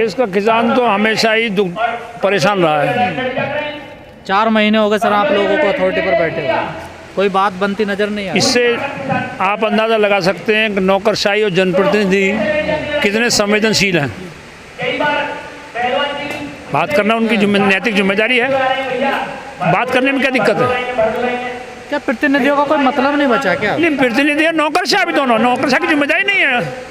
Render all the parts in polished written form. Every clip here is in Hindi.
देश का किसान तो हमेशा ही परेशान रहा है। 4 महीने हो गए सर आप लोगों को अथॉरिटी पर बैठे हुए, कोई बात बनती नजर नहीं आ रही। इससे आप अंदाज़ा लगा सकते हैं कि नौकरशाही और जनप्रतिनिधि कितने संवेदनशील हैं। बात करना उनकी नैतिक जिम्मेदारी है, बात करने में क्या दिक्कत है? क्या प्रतिनिधियों का कोई मतलब नहीं बचा क्या? नहीं, प्रतिनिधि नौकरशाह भी दोनों, नौकरशाह की जिम्मेदारी नहीं है।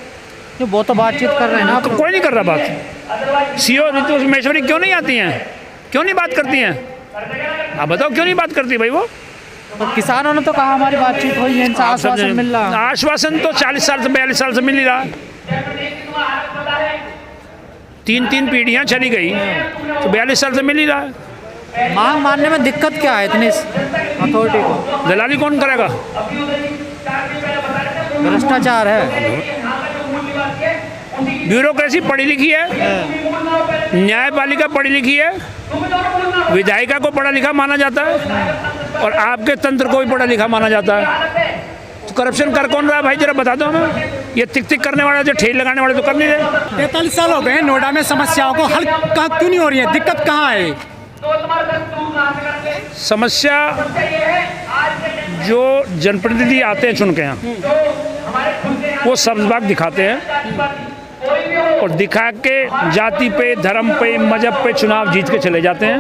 वो तो बातचीत कर रहे हैं ना। तो कोई नहीं कर रहा बात। सीओ ऋतु महेश्वरी क्यों नहीं आती हैं, क्यों नहीं बात करती हैं? आप बताओ क्यों नहीं बात करती भाई वो? तो किसानों ने तो कहा हमारी बातचीत हुई है, इनसे आश्वासन मिल रहा है। आश्वासन तो 40 साल से 42 साल से मिल ही रहा। 3 पीढ़ियां चली गई तो 42 साल से मिल ही रहा है। मांग मानने में दिक्कत क्या है इतनी अथॉरिटी को? दलाली कौन करेगा? भ्रष्टाचार है, ब्यूरोक्रेसी पढ़ी लिखी है, न्यायपालिका पढ़ी लिखी है, विधायिका को पढ़ा लिखा माना जाता है और आपके तंत्र को भी पढ़ा लिखा माना जाता है। तो करप्शन कर कौन रहा है भाई, जरा बता दो हमें। ये तिक करने वाले जो ठेल लगाने वाले तो कर नहीं रहे। 43 साल हो गए नोएडा में, समस्याओं को हल क्यों नहीं हो रही है? दिक्कत कहाँ है? समस्या जो जनप्रतिनिधि आते हैं चुन के यहाँ, वो सब्ज़बाग दिखाते हैं और दिखा के जाति पे, धर्म पे, मजहब पे चुनाव जीत के चले जाते हैं।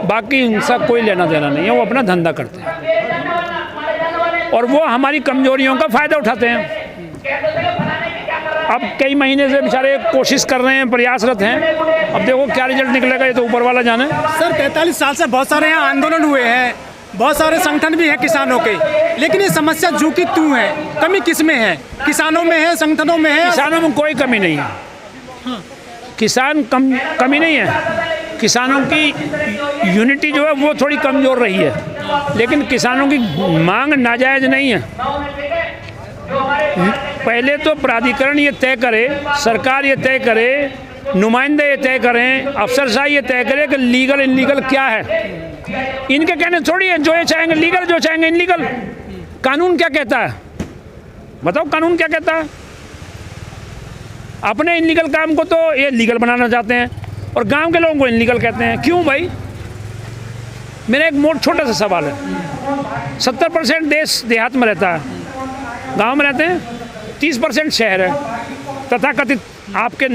बाकी उनसे कोई लेना देना नहीं है, वो अपना धंधा करते हैं और वो हमारी कमजोरियों का फ़ायदा उठाते हैं। अब कई महीने से बेचारे कोशिश कर रहे हैं, प्रयासरत हैं। अब देखो क्या रिजल्ट निकलेगा, ये तो ऊपर वाला जाने। सर 43 साल से बहुत सारे यहाँ आंदोलन हुए हैं, बहुत सारे संगठन भी हैं किसानों के, लेकिन ये समस्या जू की तू है। कमी किस में है? किसानों में है, संगठनों में है? किसानों में कोई कमी नहीं है। किसान कमी नहीं है। किसानों की यूनिटी जो है वो थोड़ी कमज़ोर रही है, लेकिन किसानों की मांग नाजायज़ नहीं है। पहले तो प्राधिकरण ये तय करे, सरकार ये तय करे, नुमाइंदे ये तय करें, अफसरशाही ये तय करे कि लीगल इनलीगल क्या है। इनके कहने थोड़ी है, जो ये चाहेंगे लीगल, जो चाहेंगे इनलीगल। कानून क्या कहता है बताओ, कानून क्या कहता है? अपने इनलीगल काम को तो ये लीगल बनाना चाहते हैं और गांव के लोगों को इनलीगल कहते हैं। क्यों भाई? मेरा एक छोटा सा सवाल है। 70% देश देहात में रहता है, गांव में रहते हैं, 30% शहर है। तथाकथित आपके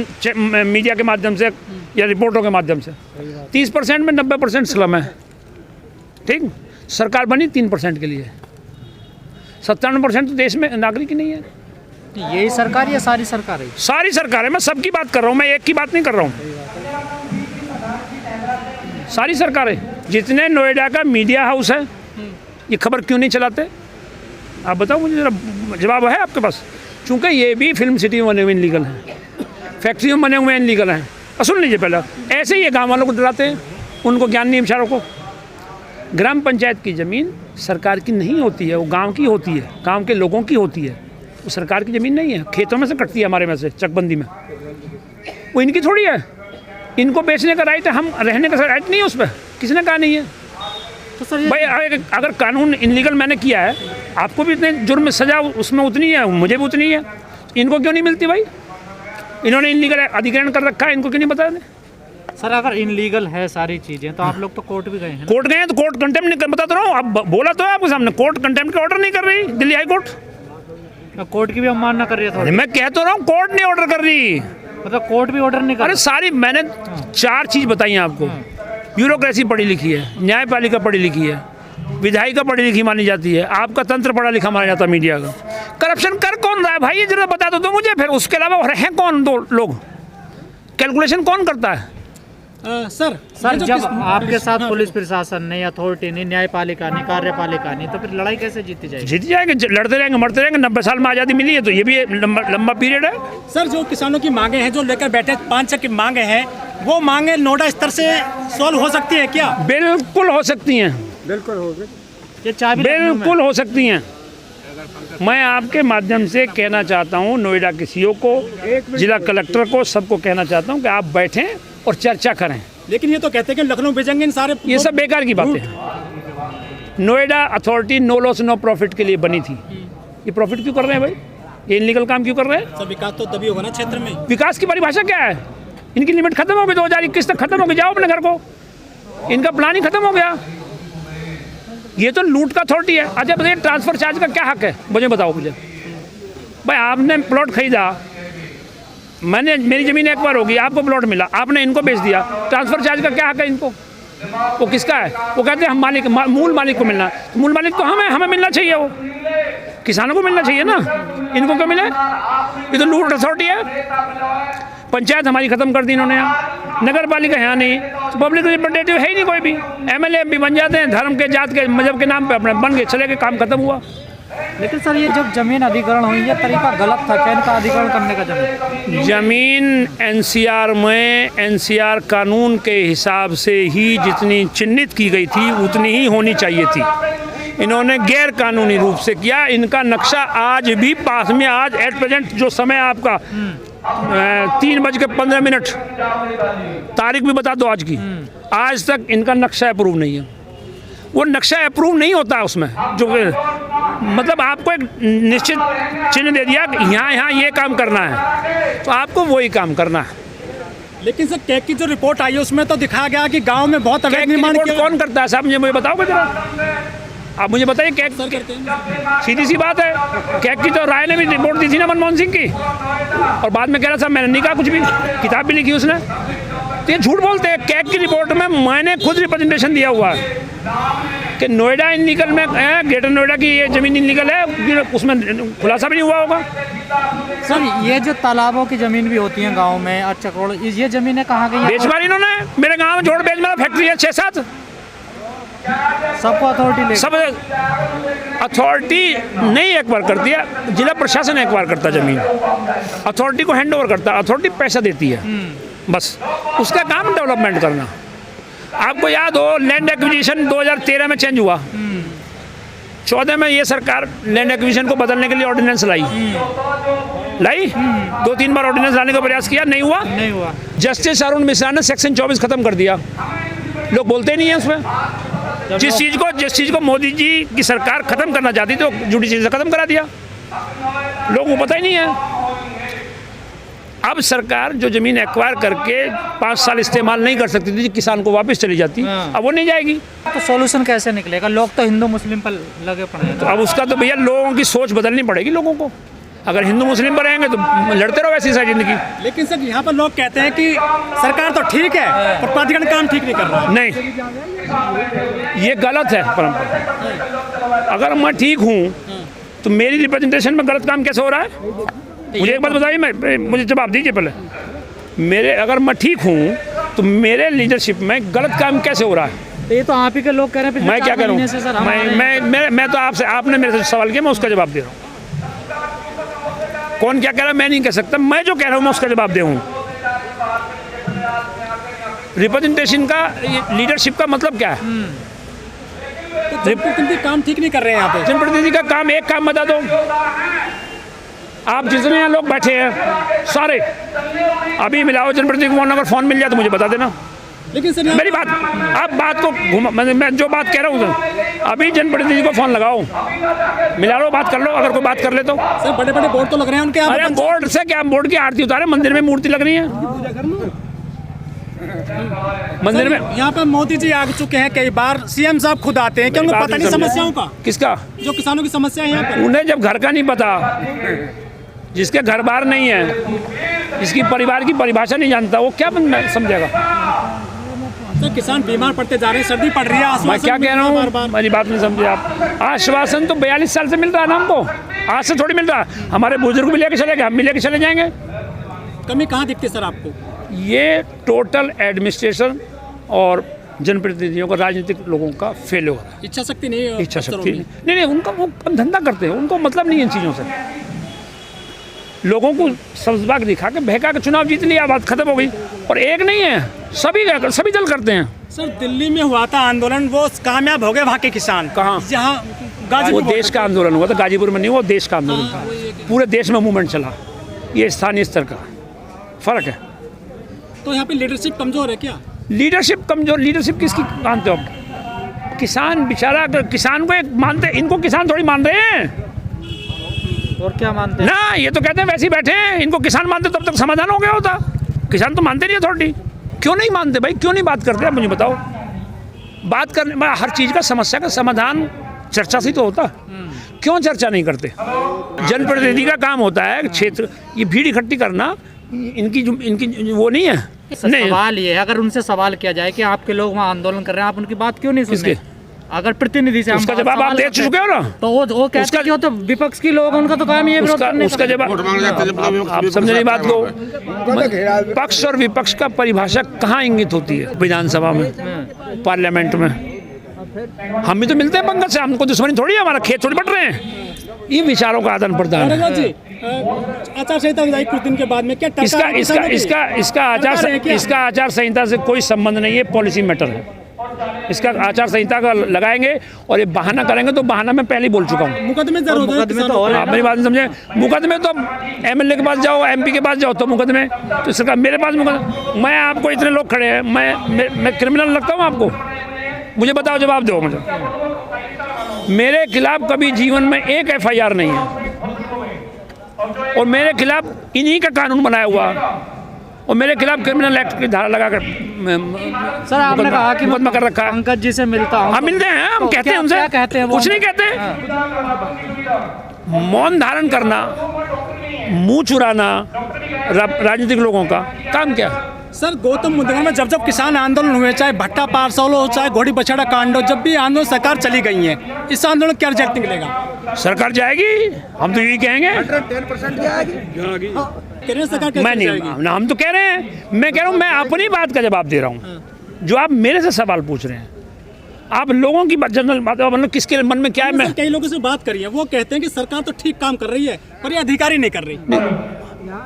मीडिया के माध्यम से या रिपोर्टों के माध्यम से 30% में 90% स्लम है। ठीक, सरकार बनी 3% के लिए, 97% तो देश में नागरिक ही नहीं है। यही सरकार या सारी सरकार है? सारी सरकार है। मैं सबकी बात कर रहा हूँ, मैं एक की बात नहीं कर रहा हूँ। सारी सरकार है। जितने नोएडा का मीडिया हाउस है, ये खबर क्यों नहीं चलाते? आप बताओ मुझे, जरा जवाब है आपके पास? चूँकि ये भी फिल्म सिटी में बने हुए इनलीगल हैं, फैक्ट्री में बने हुए इनलीगल हैं। सुन लीजिए पहले, ऐसे ही ये गाँव वालों को डराते हैं, उनको ज्ञान नहीं बेचारों को। ग्राम पंचायत की ज़मीन सरकार की नहीं होती है, वो गांव की होती है, गांव के लोगों की होती है। वो सरकार की ज़मीन नहीं है, खेतों में से कटती है हमारे में से चकबंदी में, वो इनकी थोड़ी है। इनको बेचने का राइट है, हम रहने का राइट नहीं है उस पर, किसने कहा नहीं है? तो सर भाई अगर कानून इनलीगल मैंने किया है, आपको भी इतने जुर्म में सजा उसमें उतनी है, मुझे भी उतनी है। इनको क्यों नहीं मिलती भाई? इन्होंने इनलीगल अधिग्रहण कर रखा है, इनको क्यों नहीं बता दें? सर अगर इनलीगल है सारी चीज़ें तो आप लोग तो कोर्ट भी गए हैं। कोर्ट गए हैं तो कोर्ट कंटेम्प्ट नहीं कर, बता रहा हूँ। अब बोला तो है आपके सामने, कोर्ट कंटेम्प्ट का ऑर्डर नहीं कर रही दिल्ली हाई कोर्ट। कोर्ट की भी अवमानना कर रही है। मैं कह तो रहा हूँ कोर्ट नहीं ऑर्डर कर रही, मतलब कोर्ट भी ऑर्डर नहीं कर। अरे सारी मैंने 4 चीज़ बताई हैं आपको। ब्यूरोक्रेसी पढ़ी लिखी है, न्यायपालिका पढ़ी लिखी है, विधायिका पढ़ी लिखी मानी जाती है, आपका तंत्र पढ़ा लिखा माना जाता है, मीडिया का। करप्शन कर कौन रहा है भाई, ये जरा बता दो तो मुझे। फिर उसके अलावा हैं कौन दो लोग? कैलकुलेशन कौन करता है? सर जब आपके साथ पुलिस प्रशासन ने, अथॉरिटी ने, न्यायपालिका ने, कार्यपालिका ने, तो फिर लड़ाई कैसे जीती जाएगी? जीत जाएंगे, लड़ते रहेंगे, मरते रहेंगे। 90 साल में आज़ादी मिली है तो ये भी लंबा पीरियड है। सर जो किसानों की मांगे हैं, जो लेकर बैठे 5 की मांगे हैं, वो मांगे नोएडा स्तर से सॉल्व हो सकती है क्या? बिल्कुल हो सकती हैं, बिल्कुल हो ये चाबी बिल्कुल हो सकती हैं। मैं आपके माध्यम से कहना चाहता हूँ नोएडा के सीओ को, जिला कलेक्टर को, सबको कहना चाहता हूँ कि आप बैठें और चर्चा करें। लेकिन ये तो कहते हैं कि लखनऊ भेजेंगे इन सारे, ये सब बेकार की बातें हैं। Noida authority no loss no profit के लिए बनी थी। ये प्रॉफिट क्यों कर रहे हैं भाई? ये इनलीगल काम क्यों कर रहे हैं? सब विकास तो तभी होगा ना क्षेत्र में। विकास की परिभाषा क्या है? इनकी लिमिट खत्म हो गई, 2021 तक खत्म हो गई, जाओ अपने घर को, इनका प्लान ही खत्म हो गया। ये तो लूट का अथॉरिटी है। अच्छा बताइए, ट्रांसफ़र चार्ज का क्या हक है, मुझे बताओ मुझे। भाई आपने प्लॉट खरीदा, मैंने, मेरी ज़मीन एक बार होगी, आपको प्लॉट मिला, आपने इनको बेच दिया, ट्रांसफ़र चार्ज का क्या हक है इनको? वो किसका है? वो कहते हैं हम मालिक, मूल मालिक को मिलना है। तो मूल मालिक तो हमें मिलना चाहिए, वो किसानों को मिलना चाहिए ना, इनको क्यों मिले? ये तो लूट अथॉरिटी है। पंचायत हमारी ख़त्म कर दी इन्होंने, यहाँ नगर पालिका यहाँ नहीं, तो पब्लिक रिप्रेजेंटेटिव है ही नहीं कोई भी। एमएलए भी बन जाते हैं, धर्म के, जात के, मजहब के नाम पे अपने बन गए, चले गए, काम खत्म हुआ। लेकिन सर ये जब जमीन अधिग्रहण हुई, ये तरीका गलत था क्या इनका अधिग्रहण करने का? जमीन एनसीआर में, एनसीआर कानून के हिसाब से ही जितनी चिन्हित की गई थी उतनी ही होनी चाहिए थी। इन्होंने गैर कानूनी रूप से किया। इनका नक्शा आज भी पास में, आज एट प्रेजेंट जो समय आपका 3:15, तारीख भी बता दो आज की, आज तक इनका नक्शा अप्रूव नहीं है। वो नक्शा अप्रूव नहीं होता उसमें, जो मतलब आपको एक निश्चित चिन्ह दे दिया कि यहाँ ये काम करना है, तो आपको वही काम करना है। लेकिन सर कैग की जो रिपोर्ट आई है उसमें तो दिखाया गया कि गांव में बहुत अवैध निर्माण किया। कौन करता है साहब, मुझे बताओगे जरा, आप मुझे बताइए। कैग सीधी सी बात है, कैग की तो राय ने भी रिपोर्ट दी थी ना मनमोहन सिंह की, और बाद में कह रहा था मैंने नहीं कहा कुछ भी, किताब भी लिखी उसने। तो ये झूठ बोलते हैं। कैग की रिपोर्ट में मैंने खुद रिप्रेजेंटेशन दिया हुआ है कि नोएडा इनलीगल में, ग्रेटर नोएडा की ये ज़मीन इनलीगल है, उसमें खुलासा भी नहीं हुआ होगा। सर ये जो तालाबों की ज़मीन भी होती है गांव में, 8 करोड़, ये ज़मीनें कहाँ गई? बेच मारी इन्होंने, मेरे गांव में जोड़ बेच मारा, फैक्ट्री है 6-7, सबको अथॉरिटी ले, सब अथॉरिटी नहीं एक बार करती है, जिला प्रशासन एक बार करता ज़मीन, अथॉरिटी को हैंड ओवर करता है, अथॉरिटी पैसा देती है, बस उसका काम डेवलपमेंट करना। आपको याद हो लैंड एक्विजिशन 2013 में चेंज हुआ, 14 में ये सरकार लैंड एक्विजिशन को बदलने के लिए ऑर्डिनेंस लाई, 2-3 बार ऑर्डिनेंस लाने का प्रयास किया, नहीं हुआ। जस्टिस अरुण मिश्रा ने सेक्शन 24 खत्म कर दिया, लोग बोलते नहीं हैं उसमें। जिस चीज़ को मोदी जी की सरकार खत्म करना चाहती थी, तो जुडिशरी से खत्म करा दिया, लोगों को पता ही नहीं है। अब सरकार जो ज़मीन एक्वायर करके 5 साल इस्तेमाल नहीं कर सकती थी, किसान को वापस चली जाती, अब वो नहीं जाएगी। तो सॉल्यूशन कैसे निकलेगा? लोग तो हिंदू मुस्लिम पर लगे पड़े हैं। तो अब उसका तो भैया लोगों की सोच बदलनी पड़ेगी लोगों को। अगर हिंदू मुस्लिम पर रहेंगे तो लड़ते रहो ऐसी सारी जिंदगी। लेकिन सर यहाँ पर लोग कहते हैं कि सरकार तो ठीक है पर प्राधिकरण काम ठीक नहीं कर रहा। नहीं, ये गलत है परंपरा। अगर मैं ठीक हूँ तो मेरी रिप्रेजेंटेशन में गलत काम कैसे हो रहा है? मुझे एक बात बताइए, मुझे जवाब दीजिए पहले। अगर मैं ठीक हूँ तो मेरे लीडरशिप में गलत काम कैसे हो रहा है? तो ये तो आप ही के लोग कह रहे हैं। मैं क्या करूँ? मैं तो आपसे, आपने मेरे से सवाल किया, मैं उसका जवाब दे रहा हूँ। कौन क्या कह रहा है मैं नहीं कह सकता, मैं जो कह रहा हूँ मैं उसका जवाब दे हूँ। रिप्रेजेंटेशन का, लीडरशिप का मतलब क्या है? तो जनप्रतिनिधि काम ठीक नहीं कर रहे हैं यहाँ पे। जनप्रतिनिधि का काम, एक काम बता दो, आप जितने यहाँ लोग बैठे हैं सारे, अभी मिलाओ जनप्रतिनिधि को, अगर फ़ोन मिल जाए तो मुझे बता देना। लेकिन सर मेरी बात, आप बात को घुमा, मैं जो बात कह रहा हूँ, अभी जनप्रतिनिधि को फ़ोन लगाओ, मिला लो, बात कर लो, अगर कोई बात कर ले तो। सर बड़े बड़े बोर्ड तो लग रहे हैं उनके। अरे बोर्ड से क्या, बोर्ड की आरती उतारे, मंदिर में मूर्ति लग रही है, मंदिर में। यहाँ पे मोदी जी आ चुके हैं कई बार, सीएम साहब खुद आते हैं, क्या उनको पता नहीं समस्याओं का? किसका? जो किसानों की समस्या है यहाँ पे। उन्हें जब घर का नहीं पता, जिसके घर बार नहीं है, जिसकी परिवार की परिभाषा नहीं जानता, वो क्या समझेगा? सर किसान बीमार पड़ते जा रहे हैं, सर्दी पड़ रही है, मैं क्या कह रहा हूँ, मेरी बात नहीं समझे आप। आश्वासन तो 42 साल से मिल रहा है ना हमको, आज से थोड़ी मिल रहा है। हमारे बुजुर्ग भी लेके चले गए, हम भी लेके चले जाएंगे। कमी कहाँ दिखती है सर आपको? ये टोटल एडमिनिस्ट्रेशन और जनप्रतिनिधियों का, राजनीतिक लोगों का फेल हो रहा है। इच्छा शक्ति नहीं है। इच्छा शक्ति नहीं, उनका वो धंधा करते हैं, उनको मतलब नहीं है इन चीज़ों से। लोगों को सब्ज़बाग दिखा के बहका के चुनाव जीत लिया, बात खत्म हो गई। और एक नहीं है, सभी दल करते हैं। सर दिल्ली में हुआ था आंदोलन, वो कामयाब हो गए वहाँ के किसान। कहाँ? जहाँ वो देश का आंदोलन हुआ था, गाजीपुर में नहीं, वो देश का आंदोलन था, पूरे देश में मूवमेंट चला। ये स्थानीय स्तर का फ़र्क है। तो यहाँ पे लीडरशिप कमज़ोर है क्या? लीडरशिप कमज़ोर, लीडरशिप किसकी मानते हो आप? किसान बेचारा, किसान को एक मानते, इनको किसान थोड़ी मान रहे हैं। और क्या मानते हैं ना, ये तो कहते हैं वैसे ही बैठे हैं, इनको किसान मानते तब तक समाधान हो गया होता। किसान तो मानते नहीं अथॉरिटी। क्यों नहीं मानते भाई, क्यों नहीं बात करते आप मुझे बताओ। बात करने में हर चीज़ का समस्या का समाधान चर्चा से तो होता, क्यों चर्चा नहीं करते। जनप्रतिनिधि का काम होता है क्षेत्र, ये भीड़ इकट्ठी करना इनकी वो नहीं है। नहीं, सवाल ये है, अगर उनसे सवाल किया जाए कि आपके लोग वहाँ आंदोलन कर रहे हैं, आप उनकी बात क्यों नहीं सुन रहे? अगर प्रतिनिधि से उसका जवाब आप दे चुके हो ना, तो वो कहते हैं कि वो तो विपक्ष की लोग, उनका तो काम ही है विरोध करने उसका जवाब आप समझ नहीं बात को। पक्ष और विपक्ष का परिभाषा कहाँ इंगित होती है विधानसभा में, पार्लियामेंट में? हम भी तो मिलते हैं पंकज से, हमको दुश्मनी थोड़ी है, हमारा खेत थोड़ी बट रहे हैं। ये विचारों का आदान प्रदान है। आचार संहिता विधायी कुछ दिन के बाद में क्या इसका आचार संहिता से कोई संबंध नहीं है, पॉलिसी मैटर है। इसका आचार संहिता का लगाएंगे और ये बहाना करेंगे तो बहाना मैं पहले ही बोल चुका हूँ। मुकदमे तो आप मेरी बात नहीं समझे। मुकदमे तो एमएलए के पास जाओ, एमपी के पास जाओ तो मुकदमे, तो सरकार मेरे पास मुकदमे। मैं आपको इतने लोग खड़े हैं, मैं क्रिमिनल लगता हूँ आपको? मुझे बताओ, जवाब दो मुझे। मेरे खिलाफ कभी जीवन में एक एफआईआर नहीं है और मेरे खिलाफ इन्हीं का कानून बनाया हुआ और मेरे खिलाफ क्रिमिनल एक्ट की धारा लगाकर सर आपने कहा कि मुकदमा कर रखा है। पंकज जी से मिलता हूं, हम मिलते हैं, हम कहते हैं उनसे, क्या कहते हैं वो? कुछ नहीं कहते। मौन धारण करना, मुंह चुराना राजनीतिक लोगों का काम क्या है? सर गौतम बुद्ध नगर में जब जब किसान आंदोलन हुए, चाहे भट्टा पार्सल हो, चाहे घोड़ी बछड़ा कांड हो, जब भी आंदोलन सरकार चली गई है, इस आंदोलन क्या रिजल्ट निकलेगा? सरकार जाएगी, हम तो यही कहेंगे। 10% जाएगी। सरकार मैं नहीं, हम तो कह रहे हैं, मैं कह रहा हूँ, मैं अपनी बात का जवाब दे रहा हूँ। जो आप मेरे से सवाल पूछ रहे हैं, आप लोगों की जनरल बात, मतलब किसके मन में क्या है। मैं कई लोगों से बात करी है, वो कहते हैं कि सरकार तो ठीक काम कर रही है पर ये अधिकारी नहीं कर रही।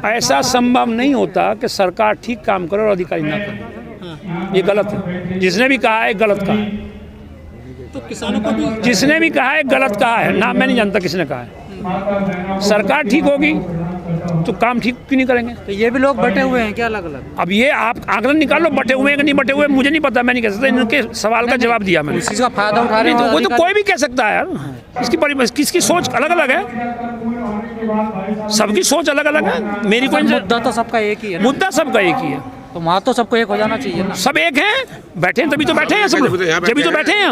ऐसा संभव नहीं होता कि सरकार ठीक काम करे और अधिकारी ना करे। ये गलत है। जिसने भी कहा है गलत कहा है। तो किसानों को भी जिसने भी कहा है गलत कहा है ना, मैं नहीं जानता किसने कहा है। सरकार ठीक होगी तो काम ठीक क्यों नहीं करेंगे? तो ये भी लोग बटे हुए हैं क्या अलग अलग? अब ये आप आंकलन निकाल लो, बटे हुए हैं कि नहीं बटे हुए, मुझे नहीं पता, मैं नहीं कह सकता। इनके सवाल का जवाब दिया मैंने। उसी का फायदा उठा रहे हैं वो तो कोई भी कह सकता है यार। किसकी सोच अलग अलग है, सबकी सोच अलग अलग है। मेरी कोई मुद्दा तो सबका एक ही है, मुद्दा सबका एक ही है। तो वहाँ तो सबको एक हो जाना चाहिए ना। सब एक हैं, बैठे हैं तभी तो बैठे हैं सब लोग, जब भी तो बैठे हैं।